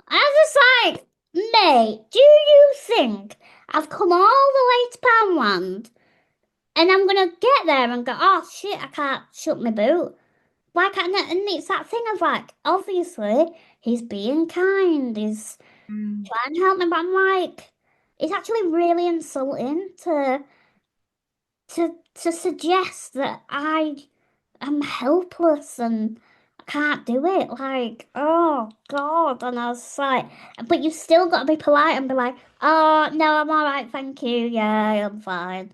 I was just like, mate, do you think I've come all the way to Poundland and I'm gonna get there and go, oh shit, I can't shut my boot? Like, and it's that thing of like, obviously, he's being kind, he's Mm. trying to help me, but I'm like, it's actually really insulting to suggest that I am helpless and I can't do it. Like, oh God. And I was like, but you still got to be polite and be like, oh no, I'm all right, thank you. Yeah, I'm fine.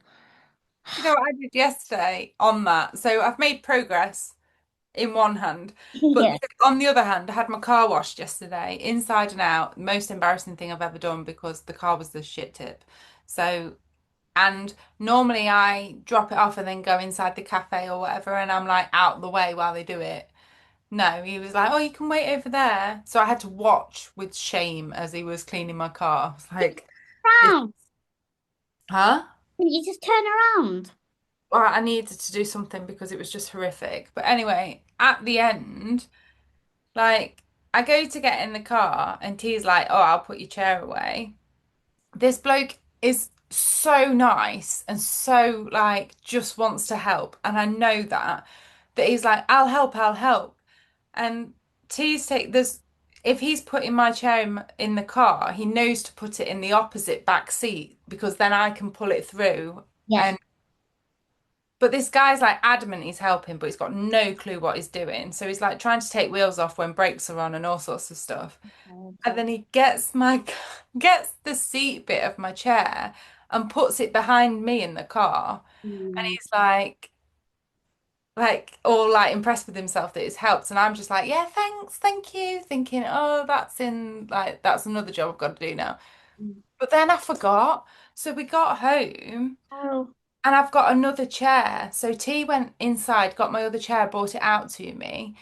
You know what I did yesterday on that? So I've made progress in one hand, but Yeah, on the other hand, I had my car washed yesterday, inside and out. Most embarrassing thing I've ever done because the car was the shit tip. So, and normally I drop it off and then go inside the cafe or whatever, and I'm like out the way while they do it. No, he was like, "Oh, you can wait over there." So I had to watch with shame as he was cleaning my car. I was like, this, round. huh? You just turn around. Well, I needed to do something because it was just horrific. But anyway, at the end, like, I go to get in the car and T's like, "Oh, I'll put your chair away." This bloke is so nice and so like just wants to help, and I know that he's like, I'll help." And T's take this if he's putting my chair in the car, he knows to put it in the opposite back seat because then I can pull it through. Yeah. And but this guy's like adamant he's helping, but he's got no clue what he's doing. So he's like trying to take wheels off when brakes are on and all sorts of stuff. Oh, And God. then he gets my gets the seat bit of my chair and puts it behind me in the car. And Mm, he's like all like impressed with himself that it's helped. And I'm just like, yeah, thanks, thank you, thinking, oh, that's another job I've got to do now. mm. But then I forgot. So we got home Oh, and I've got another chair. So T went inside, got my other chair, brought it out to me.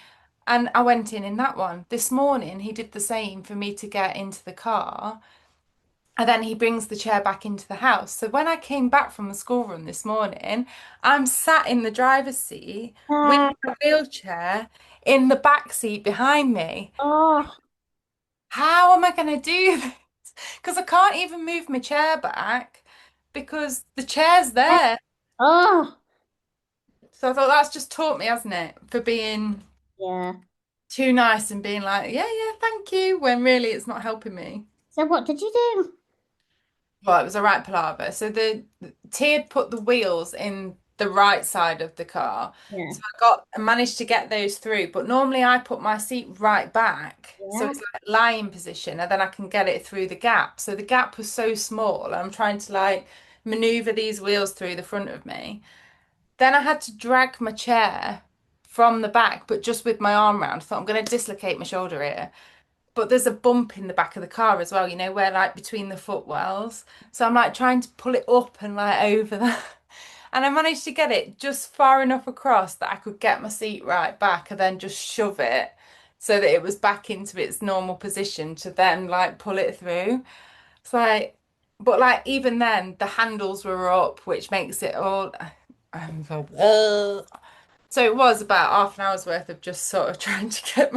And I went in that one. This morning, he did the same for me to get into the car. And then he brings the chair back into the house. So when I came back from the school run this morning, I'm sat in the driver's seat with uh, my wheelchair in the back seat behind me. oh, How am I going to do this? Because I can't even move my chair back because the chair's eh, there. oh, So I thought that's just taught me, hasn't it, for being yeah. too nice and being like, yeah, yeah, thank you, when really it's not helping me. So what did you do? Well, it was a right palaver. So the T had put the wheels in the right side of the car. Yeah, So I managed to get those through. But normally I put my seat right back. So yeah. it's like lying position and then I can get it through the gap. So the gap was so small and I'm trying to like maneuver these wheels through the front of me. Then I had to drag my chair from the back, but just with my arm round. I thought I'm going to dislocate my shoulder here. But there's a bump in the back of the car as well, where like between the footwells. So I'm like trying to pull it up and like over that. And I managed to get it just far enough across that I could get my seat right back and then just shove it so that it was back into its normal position to then like pull it through. It's like, but like even then the handles were up, which makes it all. I'm so, so it was about half an hour's worth of just sort of trying to get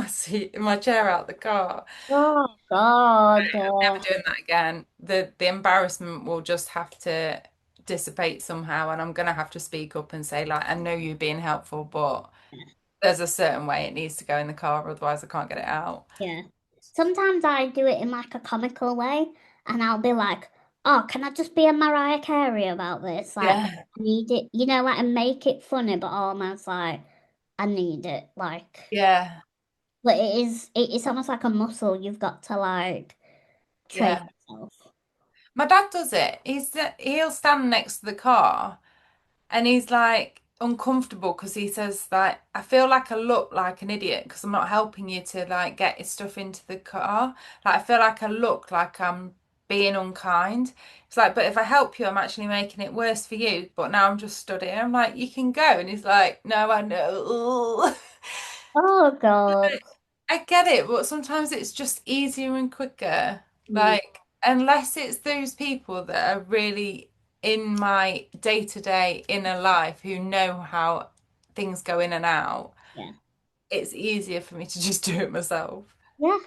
my chair out the car. Oh God. Never doing that again. The embarrassment will just have to dissipate somehow, and I'm gonna have to speak up and say, like, I know you're being helpful, but there's a certain way it needs to go in the car, otherwise I can't get it out. Yeah. Sometimes I do it in like a comical way, and I'll be like, "Oh, can I just be a Mariah Carey about this? Like, Yeah. I need it, like, and make it funny, but almost like I need it, like." Yeah. But it's almost like a muscle you've got to like train Yeah. yourself. My dad does it. He'll stand next to the car and he's like uncomfortable because he says like I feel like I look like an idiot because I'm not helping you to like get your stuff into the car. Like I feel like I look like I'm being unkind. It's like, but if I help you, I'm actually making it worse for you. But now I'm just stood here. I'm like, you can go, and he's like, no, I know. Oh God. I get it, but sometimes it's just easier and quicker. Mm, Like, unless it's those people that are really in my day-to-day inner life who know how things go in and out, yeah. it's easier for me to just do it myself. Yeah,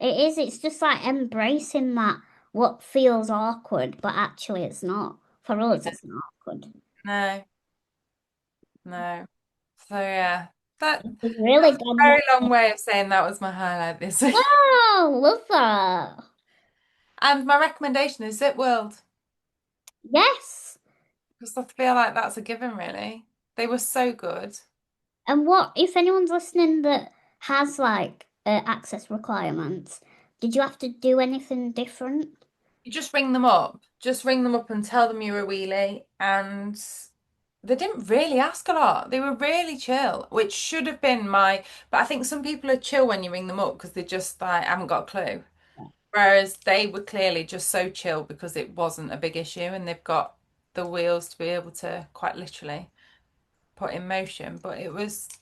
it is. It's just like embracing that what feels awkward, but actually it's not. For us, Yeah. it's not awkward. No, no. So yeah, It's really that's a done very that. long way of saying that was my highlight this week. Oh, love that. And my recommendation is Zip World, Yes. because I feel like that's a given, really. They were so good. And what if anyone's listening that has like access requirements? Did you have to do anything different? You just ring them up. Just ring them up and tell them you're a wheelie. And they didn't really ask a lot. They were really chill, which should have been but I think some people are chill when you ring them up because they just like haven't got a clue. Whereas they were clearly just so chill because it wasn't a big issue and they've got the wheels to be able to quite literally put in motion. But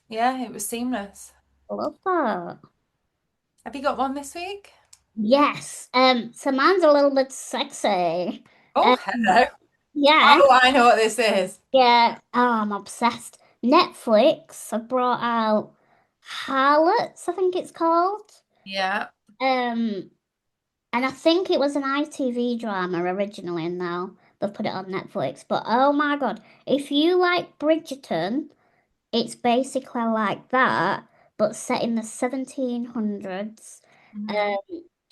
yeah, it was seamless. Love that. Have you got one this week? Yes. So mine's a little bit sexy. Oh, Um, hello. yeah. Oh, I know what this is. Yeah, oh, I'm obsessed. Netflix have brought out Harlots, I think it's called. Yeah. Um, and I think it was an ITV drama originally, and now they've put it on Netflix. But oh my God, if you like Bridgerton, it's basically like that, but set in the 1700s. Mhm. Um,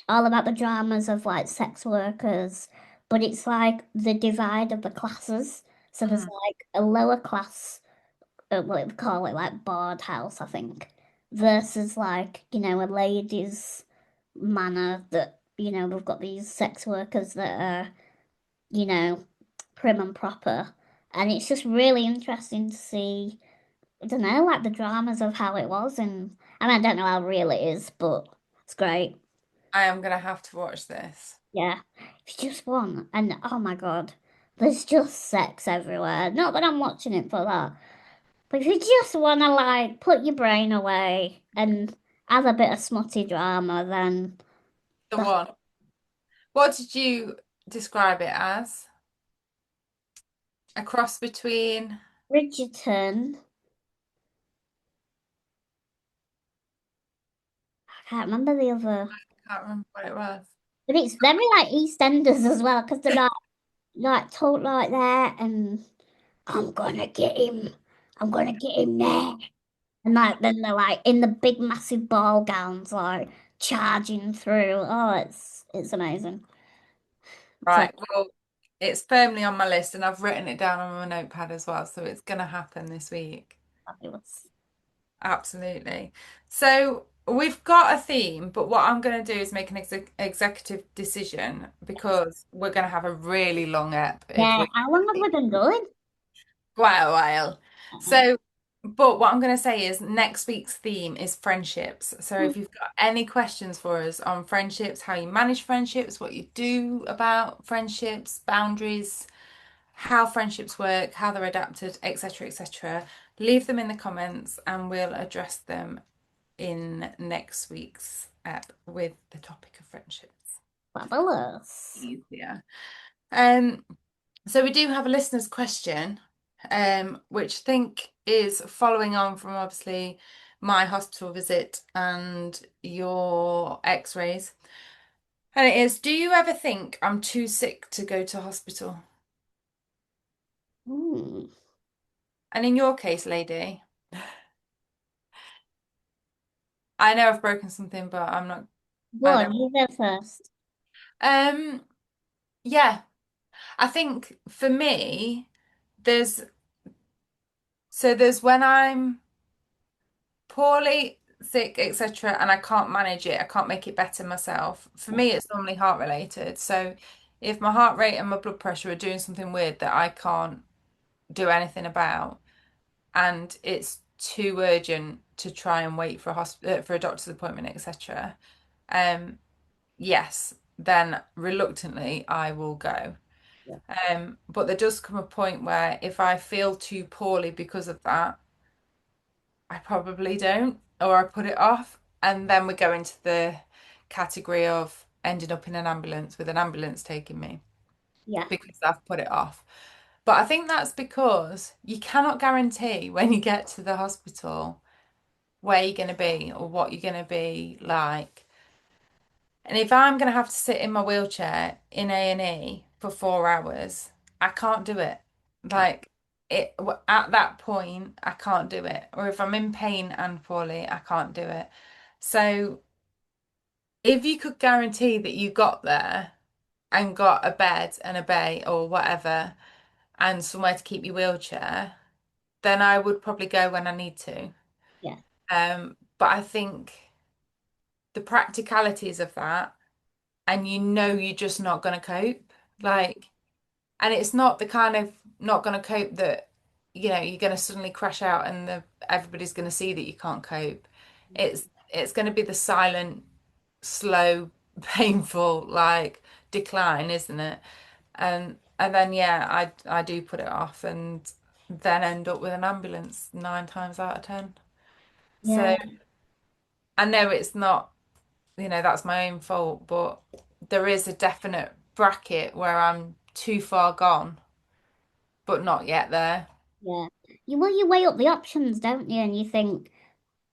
all about the dramas of like sex workers, but it's like the divide of the classes. So there's Mhm. like a lower class, what we call it, like board house, I think, versus like, a ladies' manor that, we've got these sex workers that are, you know, prim and proper. And it's just really interesting to see, I don't know, like the dramas of how it was. And I mean, I don't know how real it is, but it's great. I am gonna have to watch this. Yeah. It's just one. And oh my God, there's just sex everywhere. Not that I'm watching it for that. But if you just want to like put your brain away and have a bit of smutty drama, then The that's one. What did you describe it as? A cross between, Bridgerton. I can't remember the other, I can't remember what it was. but it's very like EastEnders as well because they're like talk like that and I'm gonna get him. I'm gonna get him there. And like then they're like in the big massive ball gowns like charging through. Oh, it's It's amazing. So Right. Well, it's firmly on my list and I've written it down on my notepad as well. So it's going to happen this week. fabulous. Absolutely. So we've got a theme, but what I'm going to do is make an executive decision because we're going to have a really long ep if Yeah, we how long have we been going? quite a while. Uh-uh. So, but what I'm going to say is next week's theme is friendships. So if you've got any questions for us on friendships, how you manage friendships, what you do about friendships, boundaries, how friendships work, how they're adapted, etc., etc., leave them in the comments and we'll address them in next week's app with the topic of friendships. Fabulous. Easier. Um, so we do have a listener's question, which I think is following on from obviously my hospital visit and your x-rays. And it is, do you ever think I'm too sick to go to hospital? Hmm. And in your case, lady, I know I've broken something, but Go I on, don't. you go first. Um, yeah, I think for me, there's there's when I'm poorly, sick, etc., and I can't manage it, I can't make it better myself. For Yeah, me, it's normally heart related. So if my heart rate and my blood pressure are doing something weird that I can't do anything about, and it's too urgent to try and wait for a hospital for a doctor's appointment, etc. Um, yes, then reluctantly I will go. yeah, But there does come a point where if I feel too poorly because of that, I probably don't, or I put it off. And then we go into the category of ending up in an ambulance with an ambulance taking me yeah, because I've put it off. But I think that's because you cannot guarantee when you get to the hospital where you're going to be or what you're going to be like. And if I'm going to have to sit in my wheelchair in A&E for 4 hours, I can't do it. Like at that point, I can't do it. Or if I'm in pain and poorly, I can't do it. So if you could guarantee that you got there and got a bed and a bay or whatever and somewhere to keep your wheelchair, then I would probably go when I need to. yeah, But I think the practicalities of that, and you know you're just not going to cope. Like, and it's not the kind of not going to cope that, you're going to suddenly crash out and everybody's going to see that you can't cope. It's going to be the silent, slow, painful like decline, isn't it? And then yeah, I do put it off and then end up with an ambulance 9 times out of 10. yeah, So I know it's not, that's my own fault, but there is a definite bracket where I'm too far gone, but not yet there. yeah. You weigh up the options, don't you? And you think,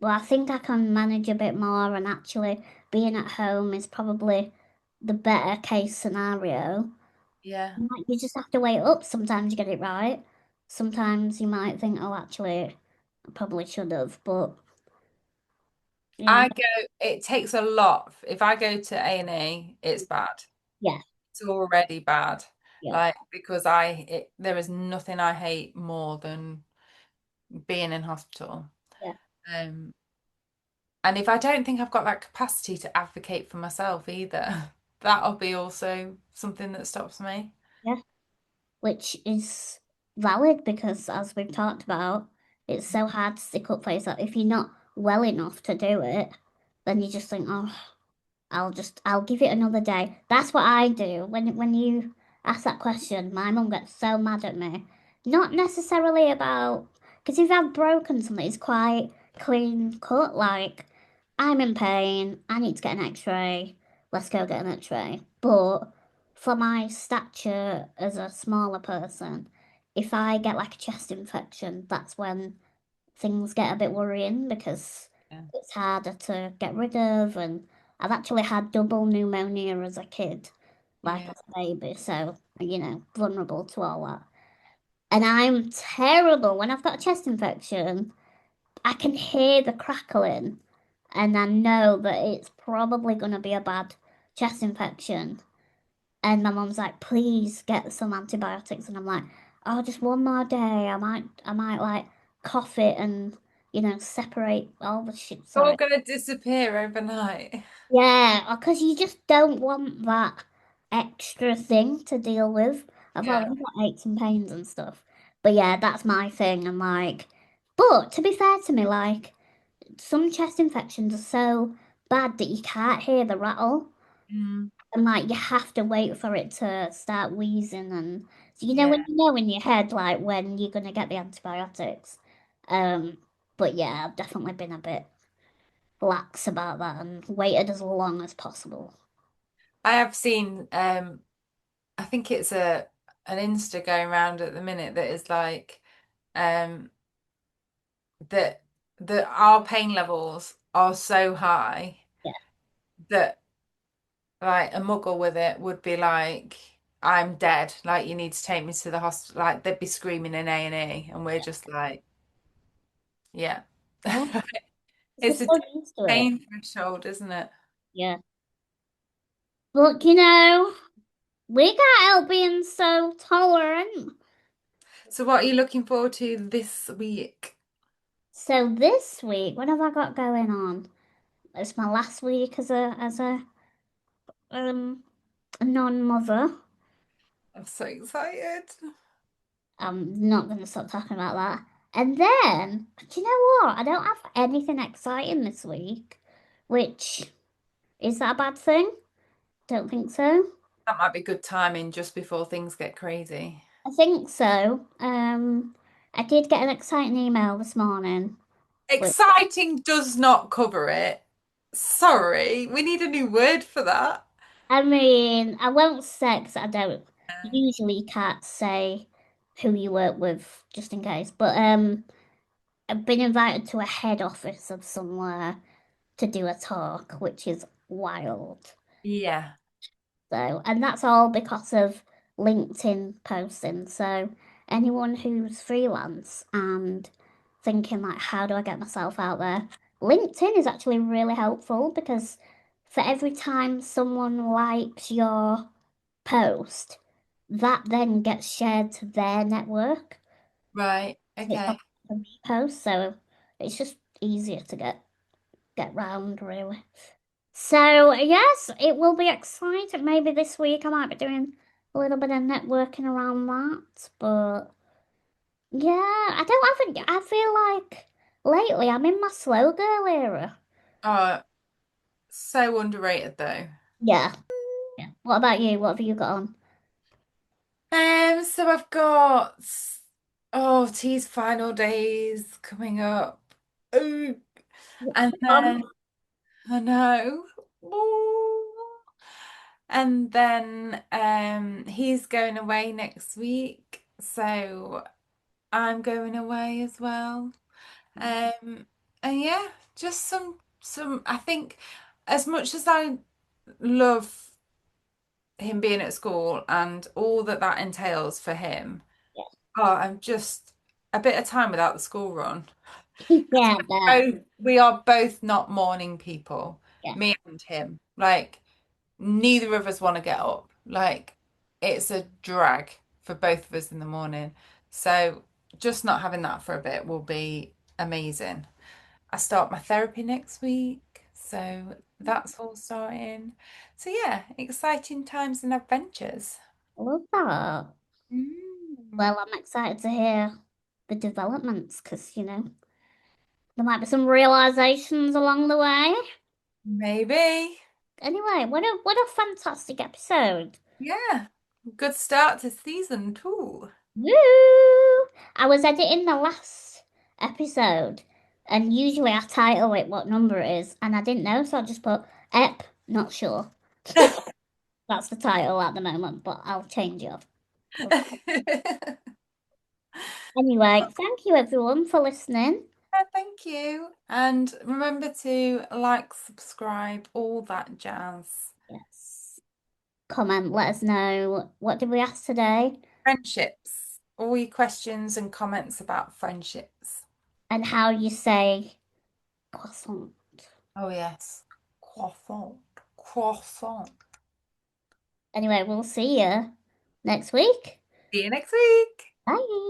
well, I think I can manage a bit more, and actually being at home is probably the better case scenario. Yeah. Like, you just have to weigh it up. Sometimes you get it right. Sometimes you might think, oh, actually, I probably should have. But yeah, It takes a lot. If I go to A&E, it's bad. yeah, It's already bad. yeah, Like, because there is nothing I hate more than being in hospital. yeah, Um, and if I don't think I've got that capacity to advocate for myself either, that'll be also something that stops me. yeah. Which is valid because, as we've talked about, it's so hard to stick up for yourself. If you're not well enough to do it, then you just think, oh, I'll give it another day. That's what I do. When you ask that question, my mum gets so mad at me. Not necessarily about, because if I've broken something, it's quite clean cut. Like, I'm in pain, I need to get an X-ray. Let's go get an X-ray. But for my stature as a smaller person, if I get like a chest infection, that's when things get a bit worrying because Yeah. it's harder to get rid of. And I've actually had double pneumonia as a kid, like Yeah. as a baby. So, vulnerable to all that. And I'm terrible when I've got a chest infection. I can hear the crackling and I know that it's probably going to be a bad chest infection. And my mum's like, please get some antibiotics. And I'm like, oh, just one more day. I might like cough it and, separate all the shit. All Sorry. gonna disappear overnight. Yeah, because you just don't want that extra thing to deal with. I've Yeah. already got aches and pains and stuff. But yeah, that's my thing. And like, but to be fair to me, like, some chest infections are so bad that you can't hear the rattle. Mm, And like, you have to wait for it to start wheezing. And so, yeah. when you know in your head, like, when you're going to get the antibiotics. Um, but yeah, I've definitely been a bit lax about that and waited as long as possible. I have seen I think it's a an Insta going around at the minute that is like um that our pain levels are so high Yeah. that like a muggle with it would be like, I'm dead. Like you need to take me to the hospital. Like they'd be screaming in A&E, and we're just like, yeah. Yeah. We're It's a so used to it. pain threshold, isn't it? Yeah. But we got out being so tolerant. So what are you looking forward to this week? So this week, what have I got going on? It's my last week as a non-mother. I'm so excited. I'm not going to stop talking about that. And then, do you know what? I don't have anything exciting this week, which is that a bad thing? Don't think so. That might be good timing just before things get crazy. I think so. I did get an exciting email this morning, which Exciting does not cover it. Sorry, we need a new word for that. I mean, I won't say because I don't usually can't say who you work with just in case. But I've been invited to a head office of somewhere to do a talk, which is wild. Yeah. So, and that's all because of LinkedIn posting. So, anyone who's freelance and thinking like, how do I get myself out there? LinkedIn is actually really helpful because for every time someone likes your post, that then gets shared to their network. Right. So it's Okay. like a repost, so it's just easier to get round really. So yes, it will be exciting. Maybe this week I might be doing a little bit of networking around that. But yeah, I feel like lately I'm in my slow girl era. Oh, so underrated though. Yeah. Yeah. What about you? What have you got on? So I've got T's final days coming up. Ooh. And then I know. Ooh. And then he's going away next week. So I'm going away as well. Um, and yeah, just some I think as much as I love him being at school and all that that entails for him, I'm just a bit of time without the school run. Yeah, I bet. We are both not morning people, Yeah. me and him. Like neither of us want to get up. Like it's a drag for both of us in the morning. So just not having that for a bit will be amazing. I start my therapy next week, so that's all starting. So yeah, exciting times and adventures. I love that. Mm, Well, I'm excited to hear the developments because, there might be some realizations along the way. maybe. Anyway, what a fantastic episode. Yeah. Good start to season two. Woo! I was editing the last episode, and usually I title it what number it is, and I didn't know, so I just put Ep, not sure. That's the title at the moment, but I'll change it. Anyway, thank you everyone for listening. Thank you. And remember to like, subscribe, all that jazz. Yes. Comment, let us know what did we ask today Friendships. All your questions and comments about friendships. and how you say croissant. Oh, yes. Croissant. Croissant. Anyway, we'll see you next week. See you next week. Bye.